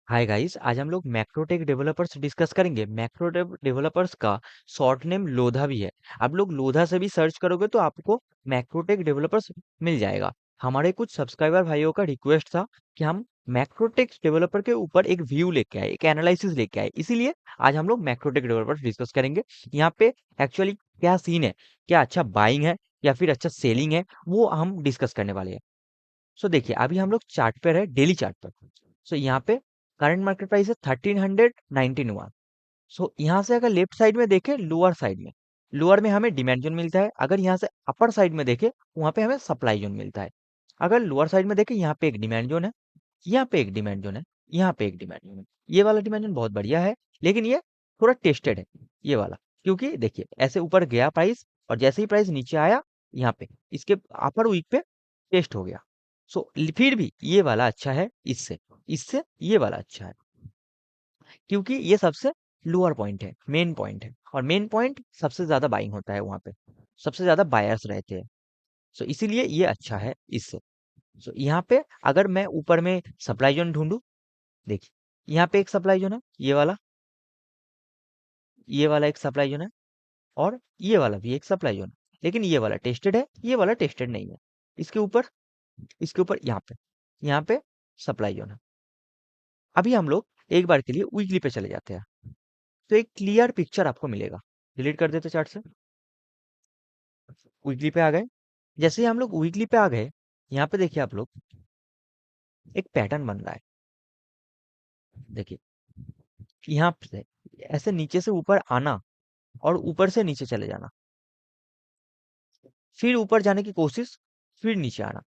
Hi guys, आज हम लोग मैक्रोटेक डेवलपर्स डिस्कस करेंगे। मैक्रोटेक डेवलपर्स का शॉर्ट नेम लोधा भी है। आप लोग लोधा से भी सर्च करोगे तो आपको मैक्रोटेक डेवलपर्स मिल जाएगा। हमारे कुछ सब्सक्राइबर भाइयों का रिक्वेस्ट था कि हम मैक्रोटेक डेवलपर के ऊपर एक व्यू लेके आए, एक एनालिसिस लेके आए, इसीलिए आज हम लोग मैक्रोटेक डेवलपर्स डिस्कस करेंगे। यहाँ पे एक्चुअली क्या सीन है, क्या अच्छा बाइंग है या फिर अच्छा सेलिंग है, वो हम डिस्कस करने वाले हैं। सो देखिए, अभी हम लोग चार्ट पे रहे, डेली चार्ट पर। सो यहाँ पे करंट मार्केट प्राइस है 1391। सो यहाँ से अगर लेफ्ट साइड में देखें, लोअर साइड में, लोअर में हमें डिमांड जोन मिलता है। अगर यहाँ से अपर साइड में देखें, वहां पे हमें सप्लाई जोन मिलता है। अगर लोअर साइड में देखें, यहाँ पे एक डिमांड जोन है, यहाँ पे एक डिमांड जोन है, यहाँ पे एक डिमांड जोन है। ये वाला डिमांड जोन बहुत बढ़िया है, लेकिन ये थोड़ा टेस्टेड है, ये वाला। क्योंकि देखिए, ऐसे ऊपर गया प्राइस और जैसे ही प्राइस नीचे आया, यहाँ पे इसके अपर वीक पे टेस्ट हो गया। सो फिर भी ये वाला अच्छा है, इससे इससे ये वाला अच्छा है, क्योंकि ये सबसे लोअर पॉइंट है, मेन पॉइंट है, और मेन पॉइंट सबसे ज्यादा बाइंग होता है वहां पे, सबसे ज्यादा बायर्स रहते हैं। सो इसीलिए ये अच्छा है इससे। सो यहाँ पे अगर मैं ऊपर में सप्लाई जोन ढूंढूं, देखिए यहाँ पे एक सप्लाई जोन है, ये वाला एक सप्लाई जोन है, और ये वाला भी एक सप्लाई जोन है, लेकिन ये वाला टेस्टेड है, ये वाला टेस्टेड नहीं है। इसके ऊपर, इसके ऊपर यहाँ पे सप्लाई जोन है। अभी हम लोग एक बार के लिए वीकली पे चले जाते हैं, तो एक क्लियर पिक्चर आपको मिलेगा। डिलीट कर देते चार्ट से, वीकली पे आ गए। जैसे ही हम लोग वीकली पे आ गए, यहाँ पे देखिए आप लोग, एक पैटर्न बन रहा है। देखिए, यहाँ से ऐसे नीचे से ऊपर आना और ऊपर से नीचे चले जाना, फिर ऊपर जाने की कोशिश, फिर नीचे आना।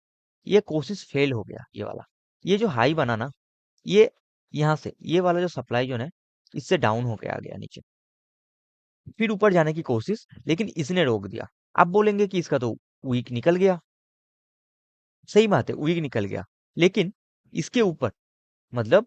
ये कोशिश फेल हो गया, ये वाला। ये जो हाई बना ना, ये यहाँ से ये वाला जो सप्लाई जोन है, इससे डाउन होके आ गया नीचे, फिर ऊपर जाने की कोशिश, लेकिन इसने रोक दिया। आप बोलेंगे कि इसका तो वीक निकल गया। सही बात है, वीक निकल गया, लेकिन इसके ऊपर, मतलब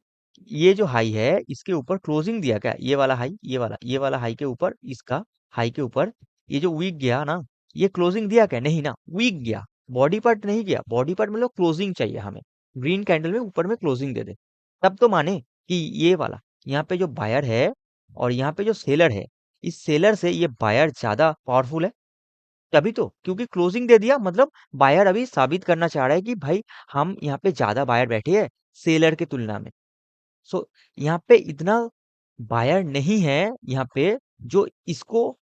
ये जो हाई है, इसके ऊपर क्लोजिंग दिया क्या, ये वाला हाई, ये वाला हाई के ऊपर, इसका हाई के ऊपर ये जो वीक गया ना, ये क्लोजिंग दिया क्या, नहीं ना, वीक गया। बॉडी पार्ट नहीं गया, बॉडी पार्ट मतलब क्लोजिंग चाहिए हमें, ग्रीन कैंडल में ऊपर में क्लोजिंग दे दे, तब तो माने कि ये वाला, यहाँ पे जो बायर है और यहाँ पे जो सेलर है, इस सेलर से ये बायर ज्यादा पावरफुल है। तभी तो, क्योंकि क्लोजिंग दे दिया, मतलब बायर अभी साबित करना चाह रहा है कि भाई, हम यहाँ पे ज्यादा बायर बैठे हैं सेलर की तुलना में। सो यहाँ पे इतना बायर नहीं है यहाँ पे, जो इसको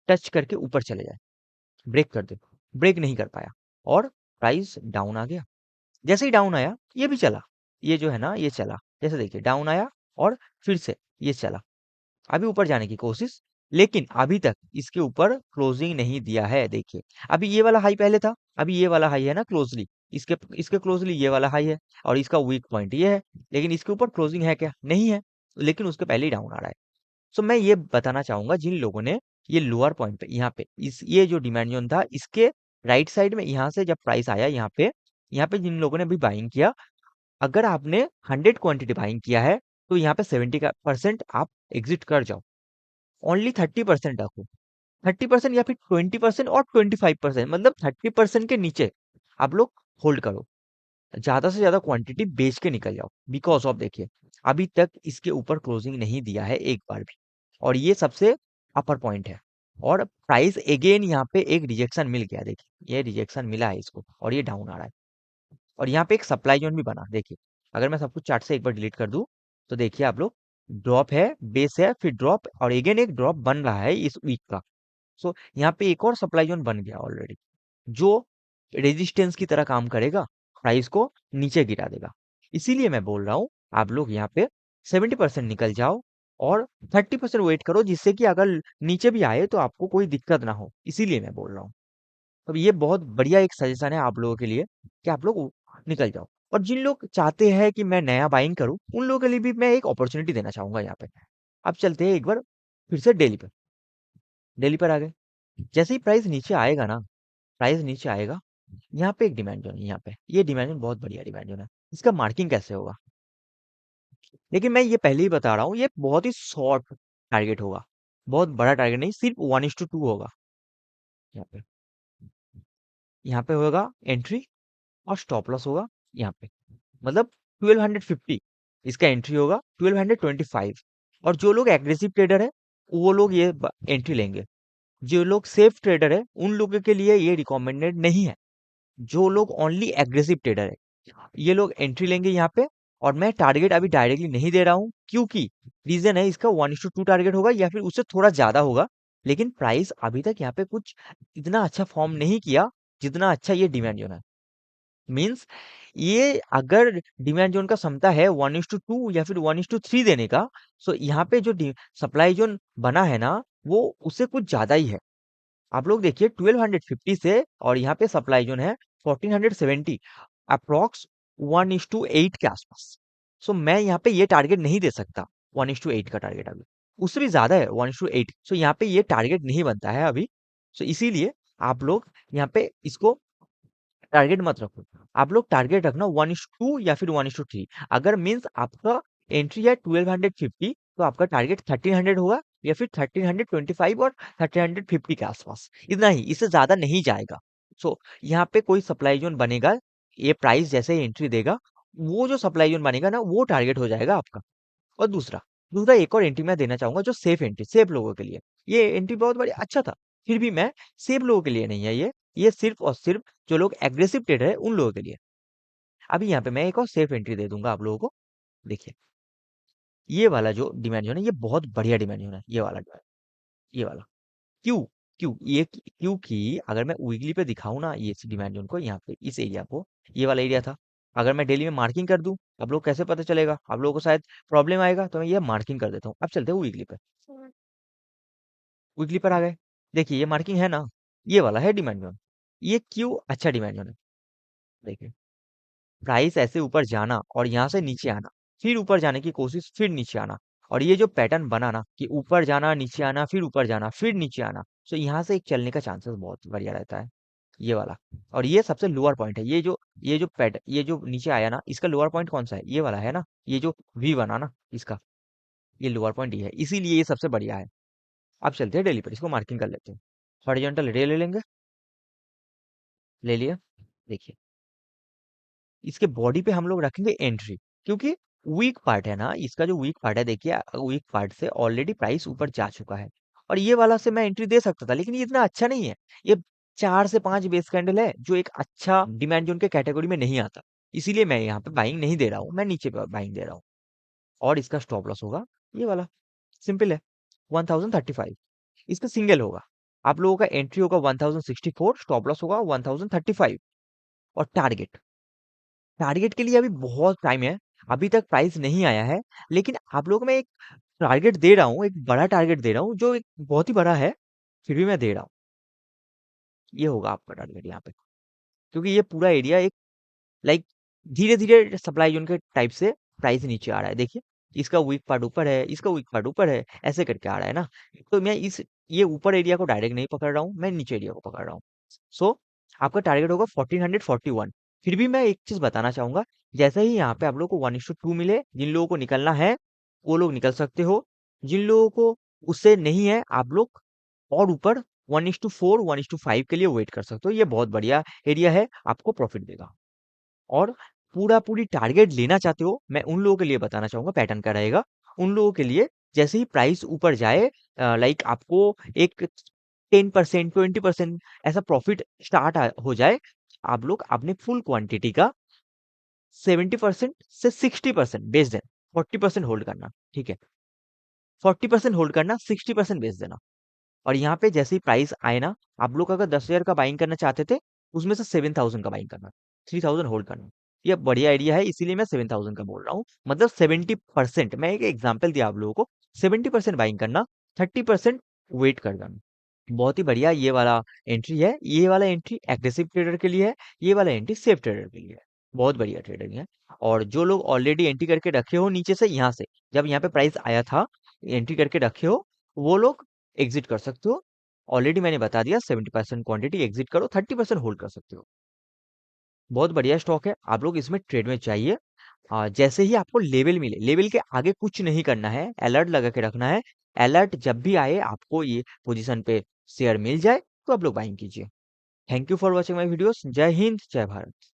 टच करके ऊपर चले जाए, ब्रेक कर दे। ब्रेक नहीं कर पाया, और प्राइस डाउन आ गया। जैसे ही डाउन आया, ये भी चला, ये जो है ना, ये चला। जैसे देखिए, डाउन आया और फिर से ये चला, अभी ऊपर जाने की कोशिश, लेकिन अभी तक इसके ऊपर क्लोजिंग नहीं दिया है। देखिए, अभी ये वाला हाई पहले था, अभी ये वाला हाई है ना क्लोजली, इसके इसके क्लोजली ये वाला हाई है, और इसका वीक पॉइंट ये है, लेकिन इसके ऊपर क्लोजिंग है क्या, नहीं है, लेकिन उसके पहले ही डाउन आ रहा है। सो मैं ये बताना चाहूंगा, जिन लोगों ने ये लोअर पॉइंट पे, यहाँ पे इस ये जो डिमांड जोन था, इसके राइट साइड में, यहाँ से जब प्राइस आया यहाँ पे जिन लोगों ने भी बाइंग किया, अगर आपने 100 क्वांटिटी बाइंग किया है, तो यहाँ पे 70% आप एग्जिट कर जाओ। ओनली 30% रखो, 30% या फिर 20% और 25%, मतलब 30% के नीचे आप लोग होल्ड करो। ज्यादा से ज्यादा क्वांटिटी बेच के निकल जाओ, बिकॉज ऑफ, देखिए, अभी तक इसके ऊपर क्लोजिंग नहीं दिया है एक बार भी, और ये सबसे अपर पॉइंट है। और प्राइस अगेन यहाँ पे एक रिजेक्शन मिल गया, देखिए ये रिजेक्शन मिला है इसको, और ये डाउन आ रहा है। और यहाँ पे एक सप्लाई जोन भी बना, देखिए, अगर मैं सब कुछ चार्ट से एक बार डिलीट कर दूं, तो देखिए आप लोग, ड्रॉप है, बेस है, फिर ड्रॉप, और अगेन एक ड्रॉप बन रहा है इस वीक का। सो यहाँ पे एक और सप्लाई जोन बन गया ऑलरेडी, जो रेजिस्टेंस की तरह काम करेगा, प्राइस को नीचे गिरा देगा। इसीलिए मैं बोल रहा हूँ, आप लोग यहाँ पे 70% निकल जाओ, और 30% वेट करो, जिससे कि अगर नीचे भी आए तो आपको कोई दिक्कत ना हो। इसीलिए मैं बोल रहा हूँ। तो ये बहुत बढ़िया एक सजेशन है आप लोगों के लिए, कि आप लोग निकल जाओ। और जिन लोग चाहते हैं कि मैं नया बाइंग करूं, उन लोगों के लिए भी मैं एक अपॉर्चुनिटी देना चाहूंगा यहाँ पे। अब चलते हैं एक बार फिर से डेली पे, डेली पर आ गए। जैसे ही प्राइस नीचे आएगा ना, प्राइस नीचे आएगा, यहाँ पे एक डिमांड जोन है, यहाँ पे ये डिमांड जोन बहुत बढ़िया डिमांड जोन है। इसका मार्किंग कैसे होगा, लेकिन मैं ये पहले ही बता रहा हूँ, ये बहुत ही शॉर्ट टारगेट होगा, बहुत बड़ा टारगेट नहीं, सिर्फ 1:2 होगा। यहाँ पे, यहाँ पे होगा एंट्री, और स्टॉप लॉस होगा यहाँ पे, मतलब 1250। इसका एंट्री होगा 1225। और जो लोग एग्रेसिव ट्रेडर है वो लोग ये एंट्री लेंगे। जो लोग सेफ ट्रेडर है उन लोगों के लिए ये रिकमेंडेड नहीं है। जो लोग ओनली एग्रेसिव ट्रेडर है ये लोग एंट्री लेंगे यहाँ पे। और मैं टारगेट अभी डायरेक्टली नहीं दे रहा हूँ, क्योंकि रीजन है इसका 1:2 टारगेट होगा या फिर उससे थोड़ा ज्यादा होगा। लेकिन प्राइस अभी तक यहाँ पे कुछ इतना अच्छा फॉर्म नहीं किया जितना अच्छा ये डिमांड जोन है। मीन्स ये अगर डिमांड जोन का क्षमता है 1:2 या फिर 1:3 देने का, तो यहाँ पे जो सप्लाई जोन बना है ना वो उससे कुछ ज्यादा ही है। आप लोग देखिए 1250 से और यहाँ पे सप्लाई जोन है 1470, अप्रोक्स 1:8 के आसपास। सो मैं यहाँ पे ये टारगेट नहीं दे सकता 1:8 का टारगेट अभी। उससे भी ज्यादा है 1:8। सो यहाँ पे ये टारगेट नहीं बनता है अभी। सो इसीलिए आप लोग यहाँ पे इसको टारगेट मत रखो। आप लोग टारगेट रखना 1:2 या फिर 1:3। अगर मीन्स आपका एंट्री है 1250 तो आपका टारगेट 1300 होगा या फिर 1325 और 1350 के आसपास, इतना ही, इससे ज्यादा नहीं जाएगा। सो यहाँ पे कोई सप्लाई जोन बनेगा, ये प्राइस जैसे ही एंट्री देगा वो जो सप्लाई जोन बनेगा ना वो टारगेट हो जाएगा आपका। और दूसरा दूसरा एक और एंट्री मैं देना चाहूंगा जो सेफ एंट्री, सेफ लोगों के लिए। ये एंट्री बहुत बड़ी अच्छा था, फिर भी मैं सेफ लोगों के लिए नहीं है ये सिर्फ और सिर्फ जो लोग एग्रेसिव ट्रेडर है उन लोगों के लिए। अभी यहाँ पे मैं एक और सेफ एंट्री दे दूंगा आप लोगों को। देखिए ये वाला जो डिमांड जोन है ये बहुत बढ़िया डिमांड जोन है, ये वाला ये वाला। क्यों? क्योंकि अगर मैं वीकली पे दिखाऊं ना ये डिमांड जोन को, यहाँ पे इस एरिया को, ये वाला एरिया था, अगर मैं डेली में मार्किंग कर दूं आप लोग कैसे पता चलेगा, आप लोगों को शायद प्रॉब्लम आएगा, तो मैं ये मार्किंग कर देता हूँ। अब चलते हैं वीकली पे। वीकली पर आ गए, देखिए ये मार्किंग है ना, ये वाला है डिमांड जोन। ये क्यों अच्छा डिमांड जोन है? देखिए प्राइस ऐसे ऊपर जाना और यहाँ से नीचे आना, फिर ऊपर जाने की कोशिश, फिर नीचे आना, और ये जो पैटर्न बना ना कि ऊपर जाना नीचे आना फिर ऊपर जाना फिर नीचे आना, तो यहाँ से एक चलने का चांसेस बहुत बढ़िया रहता है, ये वाला। और ये सबसे लोअर पॉइंट है, ये जो पैट ये जो नीचे आया ना इसका लोअर पॉइंट कौन सा है, ये वाला है ना, ये जो वी बना ना इसका, ये लोअर पॉइंट ये है, इसीलिए ये सबसे बढ़िया है। अब चलते हैं डेली पर, इसको मार्किंग कर लेते हैं। हॉरिजॉन्टल रे ले लेंगे, ले लिया। देखिए इसके बॉडी पे हम लोग रखेंगे एंट्री, क्योंकि वीक पार्ट है ना इसका, जो वीक पार्ट है देखिए वीक पार्ट से ऑलरेडी प्राइस ऊपर जा चुका है। और ये वाला से मैं एंट्री दे सकता था लेकिन ये इतना अच्छा नहीं है। ये 4 से 5 बेस कैंडल है जो एक अच्छा डिमांड जोन के कैटेगरी में नहीं आता, इसीलिए मैं यहाँ पे बाइंग नहीं दे रहा हूँ, मैं नीचे पे बाइंग दे रहा हूँ। और इसका स्टॉप लॉस होगा ये वाला, सिंपल है, 1035। इसका सिंगल होगा, आप लोगों का एंट्री होगा 1064, स्टॉप लॉस होगा 1035। और टारगेट, टारगेट के लिए अभी बहुत टाइम है, अभी तक प्राइस नहीं आया है। लेकिन आप लोगों को मैं एक टारगेट दे रहा हूँ, एक बड़ा टारगेट दे रहा हूँ जो एक बहुत ही बड़ा है, फिर भी मैं दे रहा हूँ। ये होगा आपका टारगेट यहाँ पे, क्योंकि ये पूरा एरिया एक लाइक धीरे धीरे सप्लाई जोन के टाइप से प्राइस नीचे आ रहा है। देखिए इसका वीक पार्ट ऊपर है, इसका वीक पार्ट ऊपर है, ऐसे करके आ रहा है ना। तो मैं इस ये ऊपर एरिया को डायरेक्ट नहीं पकड़ रहा हूँ, मैं नीचे एरिया को पकड़ रहा हूँ। सो आपका टारगेट होगा 1441। फिर भी मैं एक चीज बताना चाहूंगा, जैसे ही यहाँ पे आप लोग को 1:2 मिले, जिन लोगों को निकलना है वो लोग निकल सकते हो, जिन लोगों को उससे नहीं है आप लोग और ऊपर 1:4 1:5 के लिए वेट कर सकते हो। ये बहुत बढ़िया एरिया है, आपको प्रॉफिट देगा। और पूरा पूरी टारगेट लेना चाहते हो, मैं उन लोगों के लिए बताना चाहूंगा पैटर्न का रहेगा। उन लोगों के लिए जैसे ही प्राइस ऊपर जाए, लाइक आपको एक 10% 20% ऐसा प्रॉफिट स्टार्ट हो जाए, आप लोग अपने फुल क्वांटिटी का 70% से 60% बेच देना, 40% होल्ड करना, ठीक है, 40% होल्ड करना, 60% बेच देना। और यहाँ पे जैसे ही प्राइस आए ना, आप लोग अगर 10,000 का बाइंग करना चाहते थे, उसमें से 7,000 का बाइंग करना, 3,000 होल्ड करना। ये बढ़िया आइडिया है, इसीलिए मैं 7,000 का बोल रहा हूँ। मतलब 70%, मैं एक एग्जाम्पल दिया आप लोगों को, 70% बाइंग करना, 30% वेट कर देना। बहुत ही बढ़िया ये वाला एंट्री है, ये वाला एंट्री एग्रेसिव ट्रेडर के लिए है, ये वाला एंट्री सेफ ट्रेडर के लिए है। बहुत बढ़िया ट्रेडर है। और जो लोग ऑलरेडी एंट्री करके रखे हो नीचे से, यहाँ से जब यहाँ पे प्राइस आया था एंट्री करके रखे हो, वो लोग एग्जिट कर सकते हो। ऑलरेडी मैंने बता दिया 70% क्वांटिटी एग्जिट करो, 30% होल्ड कर सकते हो। बहुत बढ़िया स्टॉक है, आप लोग इसमें ट्रेड में चाहिए। जैसे ही आपको लेवल मिले, लेवल के आगे कुछ नहीं करना है, अलर्ट लगा के रखना है। अलर्ट जब भी आए आपको ये पोजीशन पे शेयर मिल जाए तो आप लोग बाइंग कीजिए। Thank you for watching my videos. जय हिंद, जय भारत।